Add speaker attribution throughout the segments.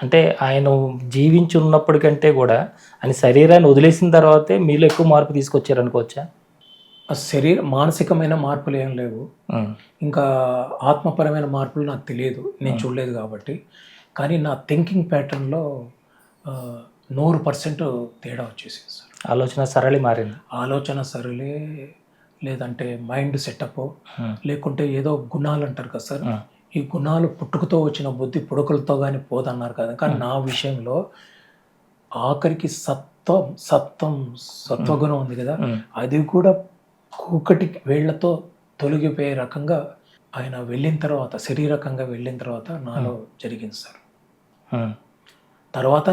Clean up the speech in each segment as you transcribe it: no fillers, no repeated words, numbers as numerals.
Speaker 1: అంటే ఆయన జీవించి ఉన్నప్పటికంటే కూడా ఆయన శరీరాన్ని వదిలేసిన తర్వాతే మీలో ఎక్కువ మార్పు తీసుకొచ్చారనుకోవచ్చా?
Speaker 2: ఆ మానసికమైన మార్పులు ఏం లేవు. ఇంకా ఆత్మపరమైన మార్పులు నాకు తెలియదు. నేను చూడలేదు కాబట్టి. కానీ నా థింకింగ్ ప్యాటర్న్‌లో 100% తేడా వచ్చేసింది సార్.
Speaker 1: ఆలోచన సరళి మారింది.
Speaker 2: ఆలోచన సరళి లేదంటే మైండ్ సెటప్పో, లేకుంటే ఏదో గుణాలు అంటారు కదా సార్! ఈ గుణాలు పుట్టుకతో వచ్చిన బుద్ధి పుడకలతో గాని పోదన్నారు కదా! కానీ నా విషయంలో ఆఖరికి సత్వగుణం ఉంది కదా! అది కూడా కూకటి వేళ్ళతో తొలగిపోయే రకంగా ఆయన వెళ్ళిన తర్వాత, శరీరకంగా వెళ్ళిన తర్వాత నాలో జరిగింది సార్. తర్వాత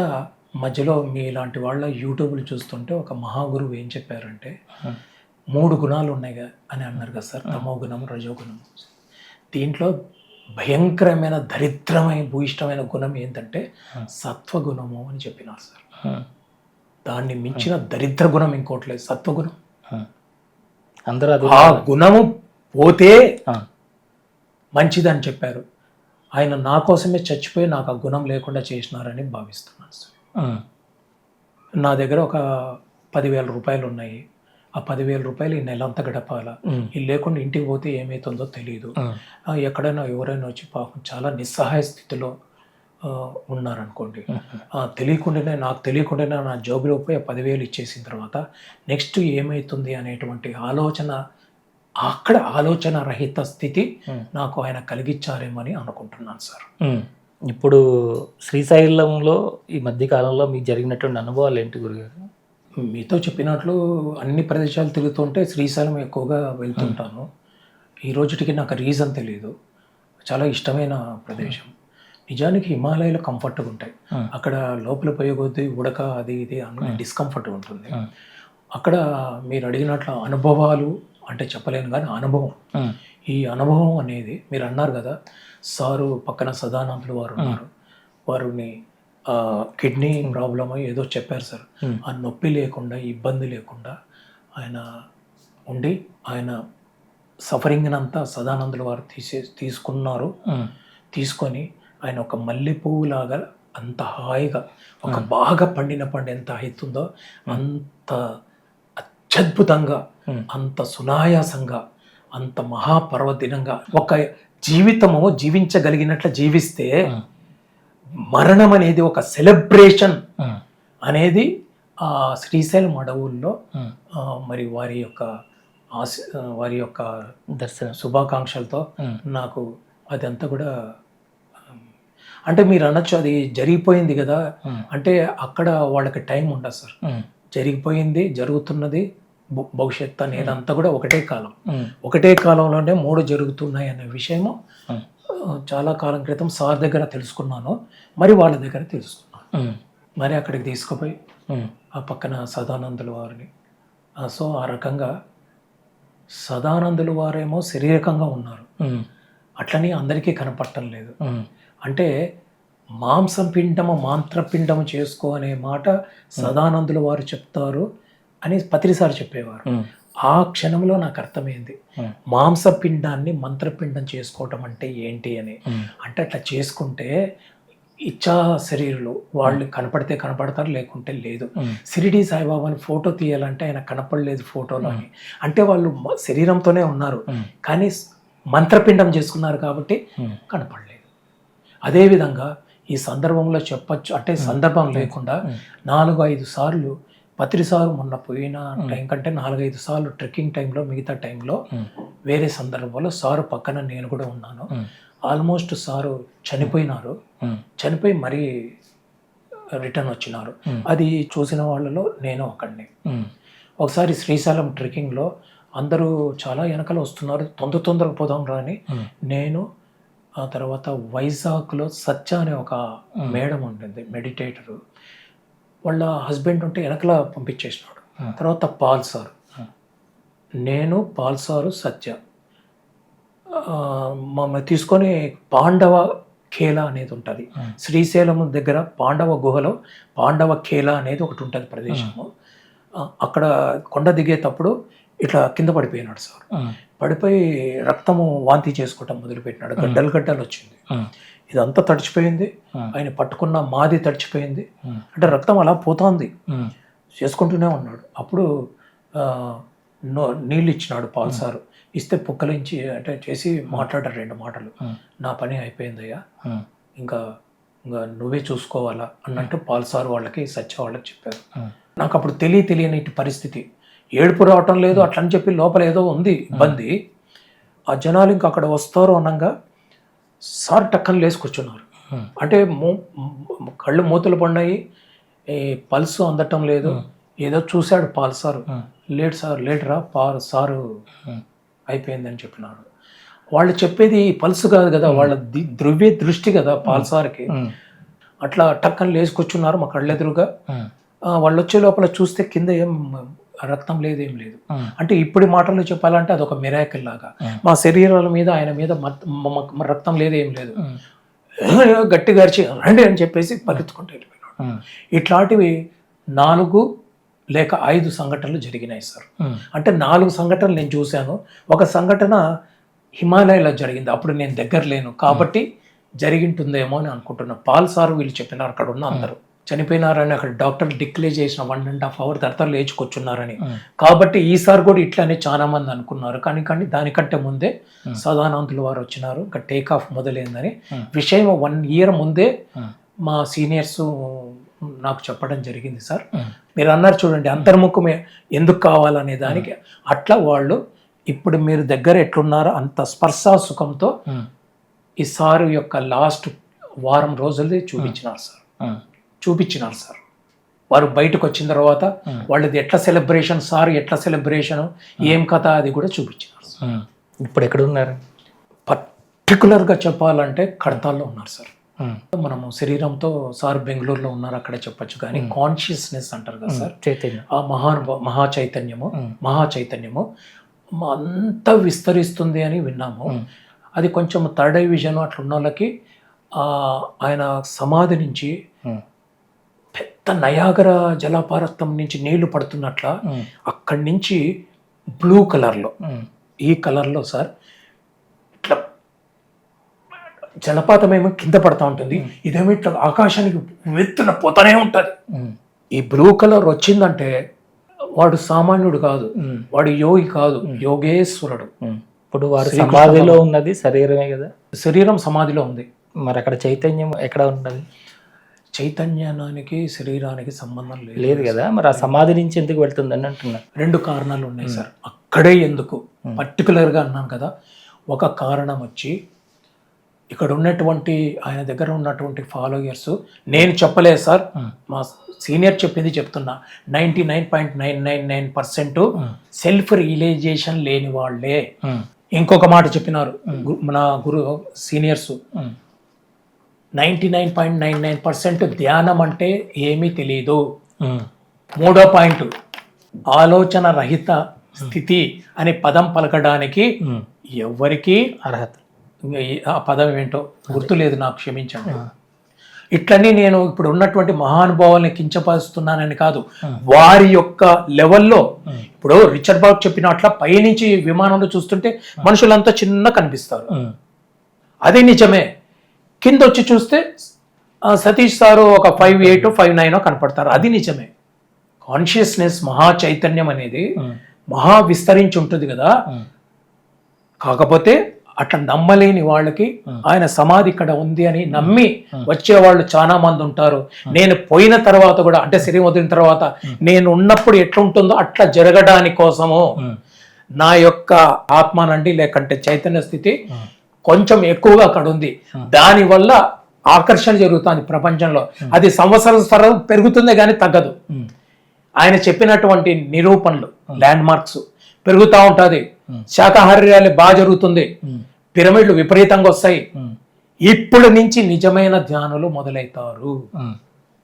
Speaker 2: మధ్యలో మీలాంటి వాళ్ళ యూట్యూబ్‌లు చూస్తుంటే ఒక మహాగురువు ఏం చెప్పారంటే 3 గుణాలు ఉన్నాయి అని అన్నారు కదా సార్. తమో గుణం, రజోగుణం. దీంట్లో భయంకరమైన దరిద్రమైన భూయిష్టమైన గుణం ఏంటంటే సత్వగుణము అని చెప్పినారు సార్. దాన్ని మించిన దరిద్ర గుణం ఇంకోటి లేదు, సత్వగుణం.
Speaker 1: అందరూ
Speaker 2: ఆ గుణము పోతే మంచిదని చెప్పారు. ఆయన నా కోసమే చచ్చిపోయి నాకు ఆ గుణం లేకుండా చేసినారని భావిస్తున్నాను సార్. నా దగ్గర ఒక 10,000 రూపాయలు ఉన్నాయి. ఆ 10,000 రూపాయలు ఈ నెలంతా గడపాలా? ఇది లేకుండా ఇంటికి పోతే ఏమవుతుందో తెలియదు. ఎక్కడైనా ఎవరైనా వచ్చి పాపం చాలా నిస్సహాయ స్థితిలో ఉన్నారనుకోండి, నాకు తెలియకుండానే నా జోబులో పోయి 10,000 ఇచ్చేసిన తర్వాత నెక్స్ట్ ఏమవుతుంది అనేటువంటి ఆలోచన రహిత స్థితి నాకు ఆయన కలిగించారేమని అనుకుంటున్నాను సార్.
Speaker 1: ఇప్పుడు శ్రీశైలంలో ఈ మధ్య కాలంలో మీకు జరిగినటువంటి అనుభవాలు ఏంటి గురుగారు?
Speaker 2: మీతో చెప్పినట్లు అన్ని ప్రదేశాలు తిరుగుతుంటే శ్రీశైలం ఎక్కువగా వెళ్తుంటాను. ఈ రోజుటికి నాకు రీజన్ తెలియదు. చాలా ఇష్టమైన ప్రదేశం. నిజానికి హిమాలయాలు కంఫర్ట్గా ఉంటాయి. అక్కడ లోపల పోయే కొద్దీ ఉడక అది ఇది అన్ని డిస్కంఫర్ట్ ఉంటుంది. అక్కడ మీరు అడిగినట్లు అనుభవాలు అంటే చెప్పలేను కానీ అనుభవం, ఈ అనుభవం అనేది మీరు అన్నారు కదా సారు పక్కన సదానందులు వారు ఉన్నారు, వారిని కిడ్నీ ప్రాబ్లమ్ ఏదో చెప్పారు సార్. ఆ నొప్పి లేకుండా ఇబ్బంది లేకుండా ఆయన ఉండి ఆయన సఫరింగ్ అంతా సదానందుల వారు తీసుకున్నారు. తీసుకొని ఆయన ఒక మల్లె పువ్వులాగా అంత హాయిగా ఒక బాగా పండిన పండు ఎంత అవుతుందో అంత అత్యద్భుతంగా, అంత సునాయాసంగా, అంత మహాపర్వదినంగా ఒక జీవితము జీవించగలిగినట్లు జీవిస్తే మరణం అనేది ఒక సెలబ్రేషన్ అనేది ఆ శ్రీశైలం అడవుల్లో మరి వారి యొక్క దర్శన శుభాకాంక్షలతో నాకు అదంతా కూడా అంటే మీరు అనొచ్చు అది జరిగిపోయింది కదా అంటే అక్కడ వాళ్ళకి టైం ఉండదు సార్. జరిగిపోయింది, జరుగుతున్నది, భవిష్యత్తు అనేది అంతా కూడా ఒకటే కాలంలోనే 3 జరుగుతున్నాయి అనే విషయము చాలా కాలం క్రితం సార్ దగ్గర తెలుసుకున్నాను. మరి వాళ్ళ దగ్గర తెలుసుకున్నాను. మరి అక్కడికి తీసుకుపోయి ఆ పక్కన సదానందుల వారిని, సో ఆ రకంగా సదానందుల వారేమో శారీరకంగా ఉన్నారు, అట్లని అందరికీ కనపడటం లేదు. అంటే మాంసపిండము మాంత్రపిండము చేసుకో అనే మాట సదానందుల వారు చెప్తారు అని పత్రిసారి చెప్పేవారు. ఆ క్షణంలో నాకు అర్థమైంది మాంసపిండాన్ని మంత్రపిండం చేసుకోవటం అంటే ఏంటి అని. అంటే అట్లా చేసుకుంటే ఇచ్చా శరీరులు వాళ్ళు కనపడితే కనపడతారు, లేకుంటే లేదు. షిరిడి సాయిబాబాని ఫోటో తీయాలంటే ఆయన కనపడలేదు ఫోటోలో అని. అంటే వాళ్ళు శరీరంతోనే ఉన్నారు కానీ మంత్రపిండం చేసుకున్నారు కాబట్టి కనపడలేదు. అదేవిధంగా ఈ సందర్భంలో చెప్పచ్చు అంటే సందర్భం లేకుండా 4-5 సార్లు పత్రిసారు మొన్న పోయిన టైం కంటే 4-5 సార్లు ట్రెక్కింగ్ టైంలో మిగతా టైంలో వేరే సందర్భంలో సారు పక్కన నేను కూడా ఉన్నాను. ఆల్మోస్ట్ సారు చనిపోయినారు, చనిపోయి మరీ రిటర్న్ వచ్చినారు. అది చూసిన వాళ్ళలో నేను ఒకడిని. ఒకసారి శ్రీశైలం ట్రెక్కింగ్లో అందరూ చాలా వెనకాల వస్తున్నారు, తొందరగా పోదాం రా అని నేను, ఆ తర్వాత వైజాగ్లో సత్య అనే ఒక మేడం ఉంటుంది మెడిటేటరు, వాళ్ళ హస్బెండ్ ఉంటే వెనకలా పంపించేసినాడు. తర్వాత పాల్ సారు, నేను, పాల్ సారు, సత్య మమ్మల్ని తీసుకొని పాండవ ఖేలా అనేది ఉంటుంది శ్రీశైలం దగ్గర. పాండవ గుహలో పాండవ ఖేలా అనేది ఒకటి ఉంటుంది ప్రదేశము. అక్కడ కొండ దిగేటప్పుడు ఇట్లా కింద పడిపోయినాడు సార్. పడిపోయి రక్తము వాంతి చేసుకోవటం మొదలుపెట్టినాడు, గడ్డలు వచ్చింది. ఇదంతా తడిచిపోయింది, ఆయన పట్టుకున్న మాది తడిచిపోయింది, అంటే రక్తం అలా పోతోంది, చేసుకుంటూనే ఉన్నాడు. అప్పుడు నీళ్ళు ఇచ్చినాడు పాల్ సారు. ఇస్తే పుక్కలించి అంటే చేసి మాట్లాడారు 2 మాటలు. నా పని అయిపోయిందయ్యా, ఇంకా నువ్వే చూసుకోవాలా అన్నట్టు పాల్ సారు వాళ్ళకి సత్య వాళ్ళకి చెప్పారు. నాకు అప్పుడు తెలియని పరిస్థితి, ఏడుపు రావటం లేదు అట్లని చెప్పి లోపల ఏదో ఉంది ఇబ్బంది. ఆ జనాలు ఇంకా అక్కడ వస్తారు అనగా సార్ టక్కన లేచి కూర్చున్నారు. అంటే కళ్ళు మూతలు పడినాయి, పల్సు అందటం లేదు. ఏదో చూశాడు పాల్ సారు, లేట్ సార్ లేటరా సారు అయిపోయిందని చెప్పినాడు. వాళ్ళు చెప్పేది పల్సు కాదు కదా, వాళ్ళ ద్రవ్య దృష్టి కదా పాల్ సార్కి. అట్లా టక్కన లేచి కూర్చున్నారు మా కళ్ళెదురుగా. వాళ్ళు వచ్చే లోపల చూస్తే కింద ఏం రక్తం లేదు, ఏం లేదు. అంటే ఇప్పుడు మాటల్లో చెప్పాలంటే అదొక మిరాకిల్ లాగా. మా శరీరాల మీద ఆయన మీద రక్తం లేదు, ఏం లేదు. గట్టిగా అరిచి రండి అని చెప్పేసి పరిగెత్తుకుంటూ వెళ్ళిపోయినాడు. ఇట్లాంటివి 4 లేక 5 సంఘటనలు జరిగినాయి సార్. అంటే 4 సంఘటనలు నేను చూశాను. ఒక సంఘటన హిమాలయాలో జరిగింది, అప్పుడు నేను దగ్గర లేను కాబట్టి జరిగింటుందేమో అని అనుకుంటున్నా. పాల్ సార్ వీళ్ళు చెప్పినారు అక్కడ ఉన్న అందరూ చనిపోయినారని, అక్కడ డాక్టర్ డిక్లేర్ చేసిన 1.5 hour తర్వాత లేచుకొచ్చున్నారని. కాబట్టి ఈసారి కూడా ఇట్లానే చాలా మంది అనుకున్నారు. కానీ దానికంటే ముందే సదానంతుల వారు వచ్చినారు, ఇంకా టేక్ ఆఫ్ మొదలైందని విషయం 1 year ముందే మా సీనియర్స్ నాకు చెప్పడం జరిగింది సార్. మీరు అన్నారు చూడండి, అంతర్ముఖమే ఎందుకు కావాలనే దానికి. అట్లా వాళ్ళు ఇప్పుడు మీరు దగ్గర ఎట్లున్నారో అంత స్పర్శ సుఖంతో ఈ సారు యొక్క లాస్ట్ వారం రోజులది చూపించినారు సార్. వారు బయటకు వచ్చిన తర్వాత వాళ్ళది ఎట్లా సెలబ్రేషన్, సార్ ఎట్లా సెలబ్రేషన్, ఏం కథ అది కూడా చూపించినారు సార్.
Speaker 1: ఇప్పుడు ఎక్కడ ఉన్నారు?
Speaker 2: పర్టికులర్గా చెప్పాలంటే కడతాల్లో ఉన్నారు సార్. మనము శరీరంతో సార్ బెంగళూరులో ఉన్నారు అక్కడ చెప్పచ్చు, కానీ కాన్షియస్నెస్ అంటారు కదా సార్,
Speaker 1: చైతన్యం, ఆ
Speaker 2: మహా చైతన్యము అంతా విస్తరిస్తుంది అని విన్నాము. అది కొంచెం థర్డ్ ఐ విజన్ అట్లా ఉన్న వాళ్ళకి ఆయన సమాధి నుంచి పెద్ద నయాగర జలపాతం నుంచి నీళ్లు పడుతున్నట్ల అక్కడి నుంచి బ్లూ కలర్లో, ఈ కలర్లో సార్ ఇట్లా జలపాతం ఏమో కింద పడతా ఉంటుంది, ఇదేమో ఇట్లా ఆకాశానికి వెత్తున పోతానే ఉంటుంది. ఈ బ్లూ కలర్ వచ్చిందంటే వాడు సామాన్యుడు కాదు, వాడు యోగి కాదు, యోగేశ్వరుడు.
Speaker 1: ఇప్పుడు వాడు సమాధిలో ఉన్నది శరీరమే కదా,
Speaker 2: శరీరం సమాధిలో ఉంది.
Speaker 1: మరి అక్కడ చైతన్యం ఎక్కడ ఉన్నది?
Speaker 2: చైతన్యానికి శరీరానికి సంబంధం
Speaker 1: లేదు కదా, మరి ఆ సమాధి నుంచి ఎందుకు వెళ్తుందని అంటున్నా.
Speaker 2: 2 కారణాలు ఉన్నాయి సార్. అక్కడే ఎందుకు పర్టికులర్గా అన్నాను కదా, ఒక కారణం వచ్చి ఇక్కడ ఉన్నటువంటి ఆయన దగ్గర ఉన్నటువంటి ఫాలోయర్స్, నేను చెప్పలేదు సార్, మా సీనియర్ చెప్పింది చెప్తున్నా, 99.999% సెల్ఫ్ రియలైజేషన్ లేని వాళ్ళే. ఇంకొక మాట చెప్పినారు మన సీనియర్స్, 99.99% ధ్యానం అంటే ఏమీ తెలియదు. 3వ పాయింట్, ఆలోచన రహిత స్థితి అనే పదం పలకడానికి ఎవరికి
Speaker 1: అర్హత,
Speaker 2: ఆ పదం ఏంటో గుర్తులేదు నాకు, క్షమించండి. ఇట్లనే నేను ఇప్పుడు ఉన్నటువంటి మహానుభావుల్ని కించపరుస్తున్నానని కాదు, వారి యొక్క లెవెల్లో. ఇప్పుడు రిచర్డ్ బాబు చెప్పినట్ల పైనుంచి విమానంలో చూస్తుంటే మనుషులంతా చిన్న కనిపిస్తారు, అది నిజమే. కింద వచ్చి చూస్తే సతీష్ సారు ఒక 5'8" 5'9" కనపడతారు, అది నిజమే. కాన్షియస్నెస్ మహా చైతన్యం అనేది మహా విస్తరించి ఉంటుంది కదా. కాకపోతే అట్లా నమ్మలేని వాళ్ళకి ఆయన సమాధి ఇక్కడ ఉంది అని నమ్మి వచ్చేవాళ్ళు చాలా మంది ఉంటారు. నేను పోయిన తర్వాత కూడా, అంటే శరీరం వదిలిన తర్వాత నేను ఉన్నప్పుడు ఎట్లుంటుందో అట్లా జరగడానికి కోసము నా యొక్క ఆత్మనండి లేకంటే చైతన్య స్థితి కొంచెం ఎక్కువగా అక్కడ ఉంది. దానివల్ల ఆకర్షణ జరుగుతుంది ప్రపంచంలో. అది సంవత్సరం పెరుగుతుందే కానీ తగ్గదు. ఆయన చెప్పినటువంటి నిరూపణలు, ల్యాండ్ మార్క్స్ పెరుగుతూ ఉంటుంది. శాకాహార్యాలు బాగా జరుగుతుంది, పిరమిడ్లు విపరీతంగా వస్తాయి. ఇప్పుడు నుంచి నిజమైన ధ్యానులు మొదలవుతారు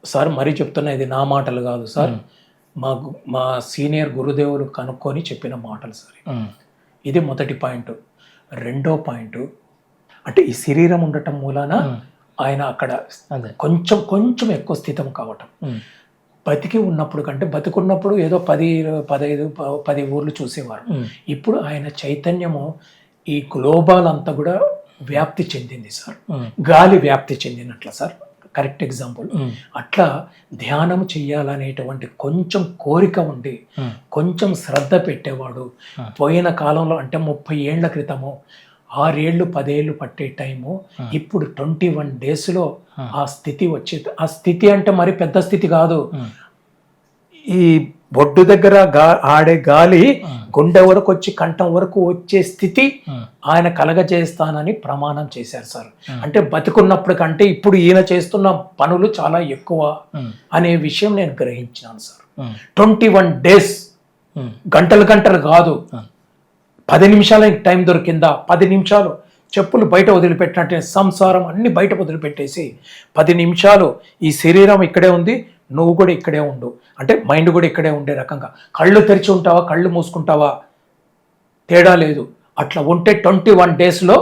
Speaker 2: సార్. మరీ చెప్తున్నా, ఇది నా మాటలు కాదు సార్, మా సీనియర్ గురుదేవులు కనుక్కొని చెప్పిన మాటలు సార్. ఇది మొదటి పాయింట్. 2వ పాయింట్, అంటే ఈ శరీరం ఉండటం మూలాన ఆయన అక్కడ కొంచెం ఎక్కువ స్థితం కావటం. బతికి ఉన్నప్పుడు కంటే, బతికున్నప్పుడు ఏదో 10 ఊర్లు చూసేవారు. ఇప్పుడు ఆయన చైతన్యము ఈ గ్లోబల్ అంతా కూడా వ్యాప్తి చెందింది సార్. గాలి వ్యాప్తి చెందినట్ల సార్, కరెక్ట్ ఎగ్జాంపుల్. అట్లా ధ్యానం చెయ్యాలనేటువంటి కొంచెం కోరిక ఉండి కొంచెం శ్రద్ధ పెట్టేవాడు పోయిన కాలంలో, అంటే 30 ఏళ్ల క్రితము 6 ఏళ్ళు 10 ఏళ్ళు పట్టే టైము ఇప్పుడు 21 డేస్లో ఆ స్థితి వచ్చేది. ఆ స్థితి అంటే మరి పెద్ద స్థితి కాదు, ఈ బొడ్డు దగ్గర ఆడే గాలి గుండె వరకు వచ్చి కంఠం వరకు వచ్చే స్థితి ఆయన కలగజేస్తానని ప్రమాణం చేశారు సార్. అంటే బతికున్నప్పుడు కంటే ఇప్పుడు ఈయన చేస్తున్న పనులు చాలా ఎక్కువ అనే విషయం నేను గ్రహించినాను సార్. 21 డేస్, గంటలు గంటలు కాదు, 10 నిమిషాల టైం దొరికిందా, 10 నిమిషాలు చెప్పులు బయట వదిలిపెట్టినట్టే సంసారం అన్ని బయట వదిలిపెట్టేసి 10 నిమిషాలు ఈ శరీరం ఇక్కడే ఉంది, నువ్వు కూడా ఇక్కడే ఉండు, అంటే మైండ్ కూడా ఇక్కడే ఉండే రకంగా. కళ్ళు తెరిచి ఉంటావా కళ్ళు మూసుకుంటావా తేడా లేదు. అట్లా ఉంటే 21 డేస్లో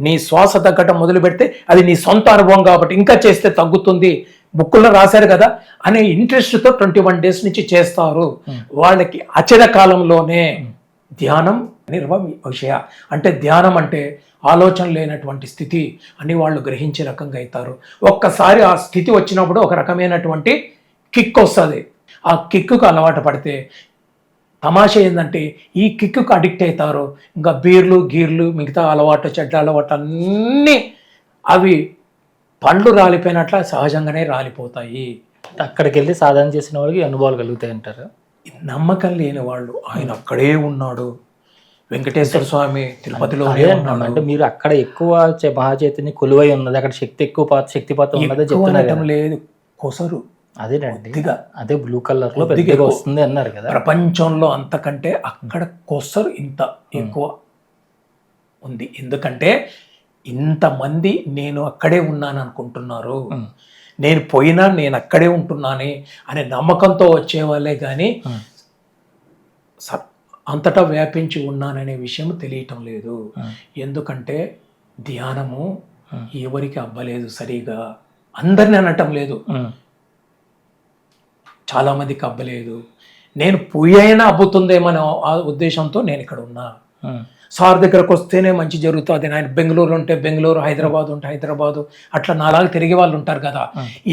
Speaker 2: నీ శ్వాస తగ్గటం మొదలు పెడితే అది నీ సొంత అనుభవం కాబట్టి ఇంకా చేస్తే తగ్గుతుంది, బుక్కుల్లో రాశారు కదా అనే ఇంట్రెస్ట్తో 21 డేస్ నుంచి చేస్తారు. వాళ్ళకి అచర కాలంలోనే ధ్యానం విషయ, అంటే ధ్యానం అంటే ఆలోచన లేనటువంటి స్థితి అని వాళ్ళు గ్రహించే రకంగా అవుతారు. ఒక్కసారి ఆ స్థితి వచ్చినప్పుడు ఒక రకమైనటువంటి కిక్ వస్తుంది. ఆ కిక్కు అలవాటు పడితే తమాషా ఏంటంటే ఈ కిక్కు అడిక్ట్ అవుతారు. ఇంకా బీర్లు గీర్లు మిగతా అలవాటు చెడ్డ అలవాటు అన్నీ అవి పండ్లు రాలిపోయినట్ల సహజంగానే రాలిపోతాయి.
Speaker 1: అక్కడికి వెళ్ళి సాధన చేసిన వాళ్ళకి అనుభవాలు కలుగుతాయి అంటారు.
Speaker 2: నమ్మకం లేని వాళ్ళు, ఆయన అక్కడే ఉన్నాడు, వెంకటేశ్వర స్వామి తిరుపతిలో
Speaker 1: అంటే మీరు అక్కడ ఎక్కువ మహాచైతన్య కొలువై ఉన్నది, అక్కడ శక్తి ఎక్కువ శక్తిపాతం ఉన్నది చెప్తున్నారు.
Speaker 2: లేదు కొసరు,
Speaker 1: అదేనండి, అదే బ్లూ కలర్ లో పెద్దగా వస్తుంది అన్నారు కదా.
Speaker 2: ప్రపంచంలో అంతకంటే అక్కడ కొసరు ఇంత ఎక్కువ ఉంది. ఎందుకంటే ఇంతమంది నేను అక్కడే ఉన్నాను అనుకుంటున్నారు, నేను పోయినా నేను అక్కడే ఉంటున్నానే అనే నమ్మకంతో వచ్చేవాళ్ళే కానీ అంతటా వ్యాపించి ఉన్నాననే విషయం తెలియటం లేదు. ఎందుకంటే ధ్యానము ఎవరికి అవ్వలేదు సరిగా, అందరిని అనటం లేదు, చాలా మందికి అవ్వలేదు. నేను పోయైనా అబ్బుతుందేమనే ఆ ఉద్దేశంతో నేను ఇక్కడ ఉన్నా. సార్ దగ్గరకు వస్తేనే మంచి జరుగుతుంది, ఆయన బెంగళూరు ఉంటే బెంగళూరు, హైదరాబాద్ ఉంటే హైదరాబాదు, అట్లా నాలాగా తిరిగే వాళ్ళు ఉంటారు కదా.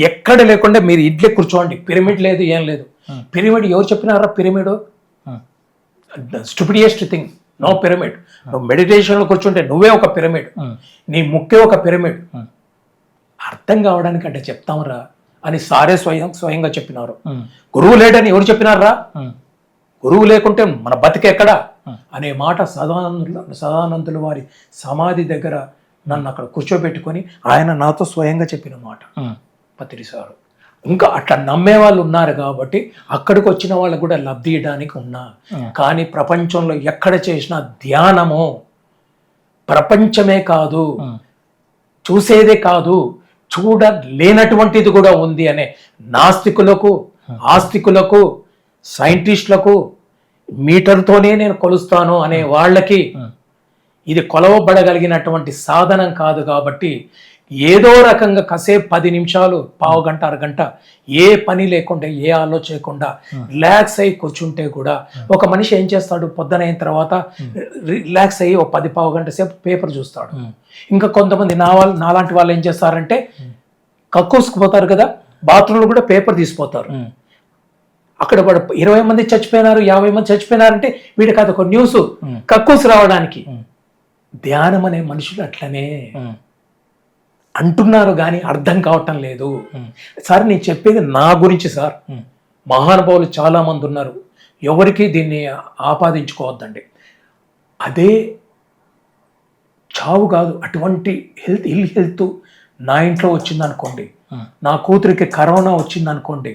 Speaker 2: ఎక్కడ లేకుండా మీరు ఇడ్లే కూర్చోండి, పిరమిడ్ లేదు ఏం లేదు. పిరమిడ్ ఎవరు చెప్పినారా? Pyramid stupidest thing, no pyramid. నువ్వు మెడిటేషన్లో కూర్చుంటే నువ్వే ఒక పిరమిడ్, నీ ముక్కే ఒక పిరమిడ్. అర్థం కావడానికి అంటే చెప్తాంరా అని సారే స్వయంగా చెప్పినారు. గురువు లేడని ఎవరు చెప్పినారా? గురువు లేకుంటే మన బతికెక్కడా అనే మాట సదానందుల వారి సమాధి దగ్గర నన్ను అక్కడ కూర్చోబెట్టుకొని ఆయన నాతో స్వయంగా చెప్పిన మాట పత్రి సారు. ఇంకా అట్లా నమ్మే వాళ్ళు ఉన్నారు కాబట్టి అక్కడికి వచ్చిన వాళ్ళకు కూడా లబ్ధి ఇవ్వడానికి ఉన్నా. కానీ ప్రపంచంలో ఎక్కడ చేసిన ధ్యానము ప్రపంచమే కాదు, చూసేదే కాదు, చూడలేనటువంటిది కూడా ఉంది అనే నాస్తికులకు, ఆస్తికులకు, సైంటిస్టులకు, మీటర్తోనే నేను కొలుస్తాను అనే వాళ్ళకి ఇది కొలవబడగలిగినటువంటి సాధనం కాదు. కాబట్టి ఏదో రకంగా కాసేపు 10 నిమిషాలు, పావు గంట, అరగంట ఏ పని లేకుండా ఏ ఆలోచన లేకుండా రిలాక్స్ అయ్యి కూర్చుంటే కూడా ఒక మనిషి ఏం చేస్తాడు, పొద్దునైన తర్వాత రిలాక్స్ అయ్యి ఒక 10 పావు గంట సేపు పేపర్ చూస్తాడు. ఇంకా కొంతమంది నాలాంటి వాళ్ళు ఏం చేస్తారంటే కక్కుసుకుపోతారు కదా, బాత్రూంలో కూడా పేపర్ తీసిపోతారు. అక్కడ 20 మంది చచ్చిపోయినారు, 50 మంది చచ్చిపోయినారంటే వీడికి అదొక న్యూస్, కక్కుసు రావడానికి. ధ్యానం అనే మనుషులు అట్లనే అంటున్నారు కానీ అర్థం కావటం లేదు. సార్ నేను చెప్పేది నా గురించి సార్, మహానుభావులు చాలా మంది ఉన్నారు, ఎవరికి దీన్ని ఆపాదించుకోవద్దండి. అదే చావు కాదు, అటువంటి హెల్త్ నా ఇంట్లో వచ్చిందనుకోండి, నా కూతురికి కరోనా వచ్చిందనుకోండి,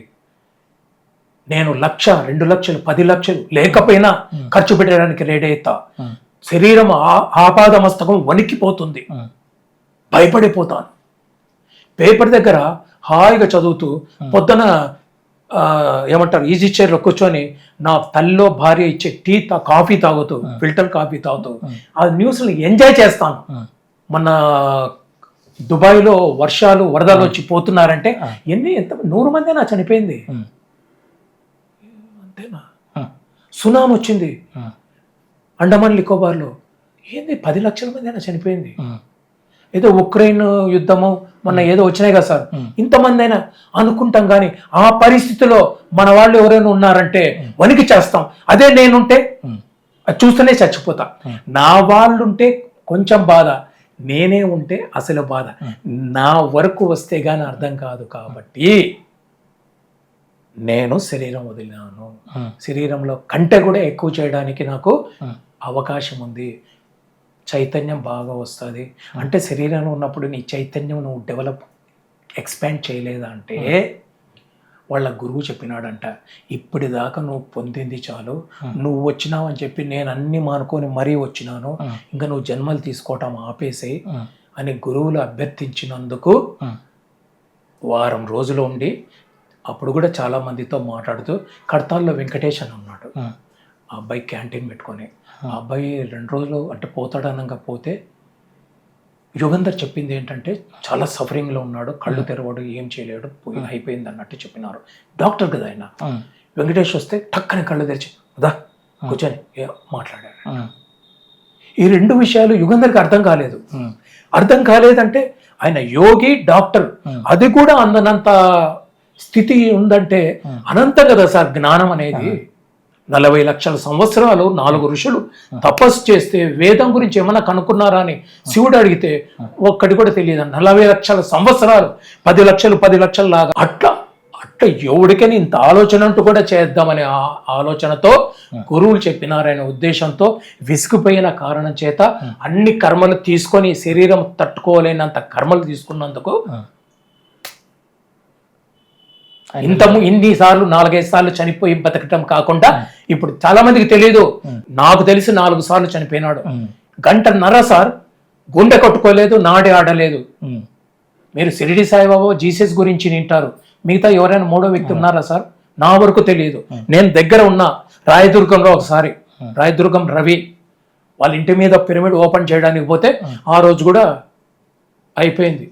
Speaker 2: నేను 1,00,000, 2 లక్షలు, 10 లక్షలు లేకపోయినా ఖర్చు పెట్టడానికి రెడీ అవుతా. శరీరం ఆపాదమస్తకం వణికిపోతుంది, భయపడిపోతాను. పేపర్ దగ్గర హాయిగా చదువుతూ పొద్దున ఏమంటారు ఈజీ చైర్లో కూర్చొని నా తల్లిలో భార్య ఇచ్చే కాఫీ తాగుతూ, ఫిల్టర్ కాఫీ తాగుతూ ఆ న్యూస్ని ఎంజాయ్ చేస్తాను. మన దుబాయ్లో వర్షాలు వరదలు వచ్చి పోతున్నారంటే ఎంత 100 మంది నా చనిపోయింది, అంతేనా? సునామీ వచ్చింది అండమాన్ నికోబార్లో, ఏంది 10 లక్షల మంది అయినా చనిపోయింది. ఏదో ఉక్రెయిన్ యుద్ధము మొన్న ఏదో వచ్చినాయి కదా సార్, ఇంతమంది అయినా అనుకుంటాం కానీ ఆ పరిస్థితిలో మన వాళ్ళు ఎవరైనా ఉన్నారంటే వణికి చేస్తాం. అదే నేనుంటే అది చూస్తూనే చచ్చిపోతా. నా వాళ్ళుంటే కొంచెం బాధ, నేనే ఉంటే అసలు బాధ. నా వరకు వస్తే గానీ అర్థం కాదు. కాబట్టి నేను శరీరం వదిలినాను. శరీరంలో కంటే కూడా ఎక్కువ చేయడానికి నాకు అవకాశం ఉంది. చైతన్యం బాగా వస్తుంది. అంటే శరీరంలో ఉన్నప్పుడు నీ చైతన్యం నువ్వు డెవలప్ ఎక్స్పాండ్ చేయలేదా అంటే వాళ్ళ గురువు చెప్పినాడంట, ఇప్పటిదాకా నువ్వు పొందింది చాలు, నువ్వు వచ్చినావు అని చెప్పి నేను అన్ని మానుకొని మరీ వచ్చినాను, ఇంకా నువ్వు జన్మలు తీసుకోవటం ఆపేసేయి అని గురువులు అభ్యర్థించినందుకు వారం రోజులు ఉండి అప్పుడు కూడా చాలా మందితో మాట్లాడుతూ కడతాల్లో వెంకటేష్ అని ఉన్నాడు. ఆ అబ్బాయి క్యాంటీన్ పెట్టుకొని, ఆ అబ్బాయి 2 రోజులు అంటే పోతాడనంగా పోతే యుగంధర్ చెప్పింది ఏంటంటే చాలా సఫరింగ్లో ఉన్నాడు, కళ్ళు తెరవడు, ఏం చేయలేడు, పోయి అయిపోయింది అన్నట్టు చెప్పినారు. డాక్టర్ కదా ఆయన. వెంకటేష్ వస్తే టక్కని కళ్ళు తెరిచి దా కూర్చొని మాట్లాడారు. ఈ 2 విషయాలు యుగంధర్కి అర్థం కాలేదు. అర్థం కాలేదంటే ఆయన యోగి డాక్టర్, అది కూడా అందనంత స్థితి ఉందంటే అనంతం కదా సార్ జ్ఞానం అనేది. 40 లక్షల సంవత్సరాలు 4 ఋషులు తపస్సు చేస్తే వేదం గురించి ఏమన్నా కనుక్కున్నారా అని శివుడు అడిగితే ఒక్కటి కూడా తెలియదు. 40 లక్షల సంవత్సరాలు 10 లక్షలు లాగా అట్లా ఎవడికని ఇంత ఆలోచన అంటూ కూడా చేద్దామనే ఆలోచనతో గురువులు చెప్పినారనే ఉద్దేశంతో విసిగిపోయిన కారణం చేత అన్ని కర్మలు తీసుకొని శరీరం తట్టుకోలేనంత కర్మలు తీసుకున్నందుకు ఇన్ని సార్లు 4-5 సార్లు చనిపోయి బతకటం కాకుండా ఇప్పుడు చాలా మందికి తెలియదు. నాకు తెలిసి 4 సార్లు చనిపోయినాడు. 1.5 గంట సార్ గుండె కొట్టుకోలేదు, నాడి ఆడలేదు. మీరు షిరిడి సాయిబాబా జీసస్ గురించి వింటారు, మిగతా ఎవరైనా 3వ వ్యక్తి ఉన్నారా సార్? నా వరకు తెలియదు. నేను దగ్గర ఉన్నా రాయదుర్గంలో ఒకసారి, రాయదుర్గం రవి వాళ్ళ ఇంటి మీద పిరమిడ్ ఓపెన్ చేయడానికి పోతే ఆ రోజు కూడా అయిపోయింది.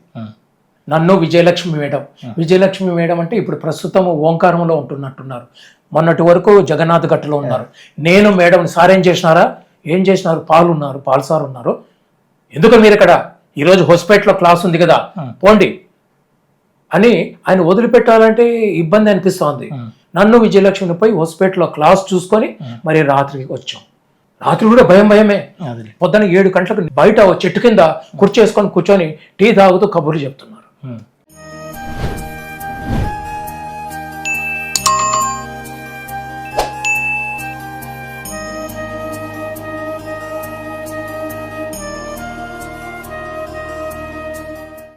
Speaker 2: నన్ను విజయలక్ష్మి మేడం అంటే ఇప్పుడు ప్రస్తుతం ఓంకారంలో ఉంటున్నట్టున్నారు. మొన్నటి వరకు జగన్నాథ్ గట్టులో ఉన్నారు. నేను మేడం సార్ ఏం చేసినారు, పాల్ సార్ ఉన్నారు, ఎందుకు మీరు ఇక్కడ ఈరోజు హాస్పిటల్లో క్లాస్ ఉంది కదా పోండి అని ఆయన వదిలిపెట్టాలంటే ఇబ్బంది అనిపిస్తోంది. నన్ను విజయలక్ష్మిని పోయి హాస్పిటల్లో క్లాస్ చూసుకొని మరి రాత్రికి వచ్చాం. రాత్రి కూడా భయమే. పొద్దున 7 గంటలకు బయట చెట్టు కింద కుర్చేసుకొని కూర్చొని టీ తాగుతూ కబుర్లు చెప్తున్నారు.